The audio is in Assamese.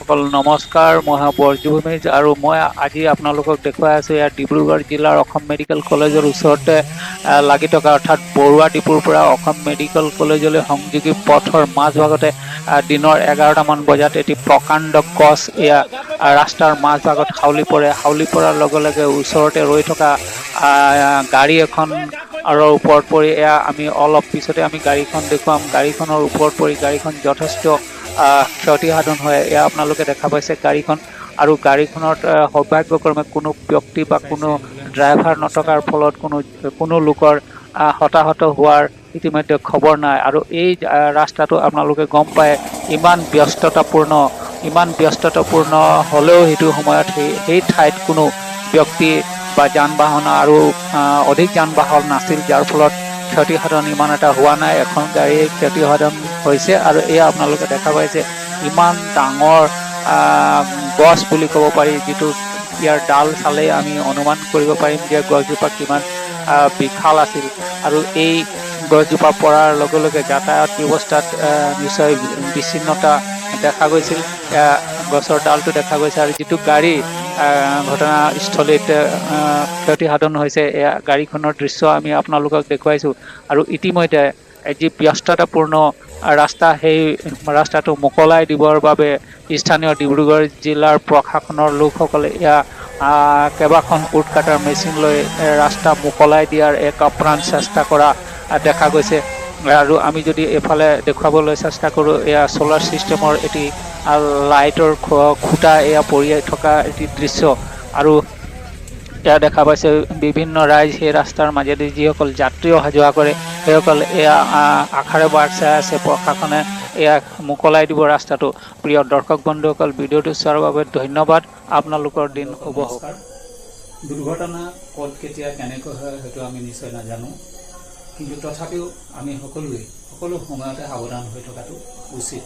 সকল নমস্কাৰ, মই বৰজুমিজ আৰু মই আজি আপোনালোকক দেখুৱাই আছোঁ ইয়াৰ ডিব্ৰুগড় জিলাৰ অসম মেডিকেল কলেজৰ ওচৰতে লাগি থকা অৰ্থাৎ বৰুৱা ডিপুৰ পৰা অসম মেডিকেল কলেজলৈ সংযোগী পথৰ মাজভাগতে দিনৰ 11টামান বজাত এটি প্ৰকাণ্ড গছ এয়া ৰাস্তাৰ মাজভাগত হাউলি পৰে। হাউলি পৰাৰ লগে লগে ওচৰতে ৰৈ থকা গাড়ী এখন আৰু ওপৰত পৰি এয়া আমি অলপ পিছতে আমি গাড়ীখন দেখুৱাম। গাড়ীখনৰ ওপৰত পৰি গাড়ীখন যথেষ্ট ক্ষতি সাধন হয়। এয়া আপোনালোকে দেখা পাইছে গাড়ীখন, আৰু গাড়ীখনত সৌভাগ্যক্ৰমে কোনো ব্যক্তি বা কোনো ড্ৰাইভাৰ নথকাৰ ফলত কোনো লোকৰ হতাহত হোৱাৰ ইতিমধ্যে খবৰ নাই। আৰু এই ৰাস্তাটো আপোনালোকে গম পায় ইমান ব্যস্ততাপূৰ্ণ হ'লেও সেইটো সময়ত সেই ঠাইত কোনো ব্যক্তি বা যান বাহন আৰু অধিক যান বাহন নাছিল, যাৰ ফলত ক্ষতিসাধন ইমান এটা হোৱা নাই। এখন গাড়ীৰ ক্ষতিসাধন হৈছে। আৰু এয়া আপোনালোকে দেখা পাইছে ইমান ডাঙৰ গছ বুলি ক'ব পাৰি, যিটো ইয়াৰ ডাল চালেই আমি অনুমান কৰিব পাৰিম যে গছজোপা কিমান বিশাল আছিল। আৰু এই গছজোপা পৰাৰ লগে লগে যাতায়াত ব্যৱস্থাত নিশ্চয় বিচ্ছিন্নতা দেখা গৈছিল। গছৰ ডালটো দেখা গৈছে, আৰু যিটো গাড়ী ঘটনাস্থলীত ক্ষতিসাধন হৈছে, এয়া গাড়ীখনৰ দৃশ্য আমি আপোনালোকক দেখুৱাইছোঁ। আৰু ইতিমধ্যে যি ব্যস্ততাপূৰ্ণ ৰাস্তা, সেই ৰাস্তাটো মোকলাই দিবৰ বাবে স্থানীয় ডিব্ৰুগড় জিলাৰ প্ৰশাসনৰ লোকসকলে কেইবাখন কোট কাটাৰ মেচিন লৈ ৰাস্তা মোকলাই দিয়াৰ এক আপ্ৰাণ চেষ্টা কৰা দেখা গৈছে। আৰু আমি যদি এইফালে দেখুৱাবলৈ চেষ্টা কৰোঁ, এয়া চ'লাৰ ছিষ্টেমৰ এটি লাইটৰ খুঁটা এয়া পৰি থকা এটি দৃশ্য। আৰু এয়া দেখা পাইছে বিভিন্ন ৰাইজ সেই ৰাস্তাৰ মাজেদি যিসকল যাত্ৰী অহা যোৱা কৰে, সেইসকল এয়া আশাৰে বাট চাই আছে প্ৰশাসনে এয়া মোকলাই দিব ৰাস্তাটো। প্ৰিয় দৰ্শক বন্ধুসকল, ভিডিঅ'টো চোৱাৰ বাবে ধন্যবাদ। আপোনালোকৰ দিন শুভ হওক। দুৰ্ঘটনা ক'ত কেতিয়া কেনেকৈ হয় সেইটো আমি নিশ্চয় নাজানো, কিন্তু তথাপিও আমি সকলো সময়তে সাৱধান হৈ থকাটো উচিত।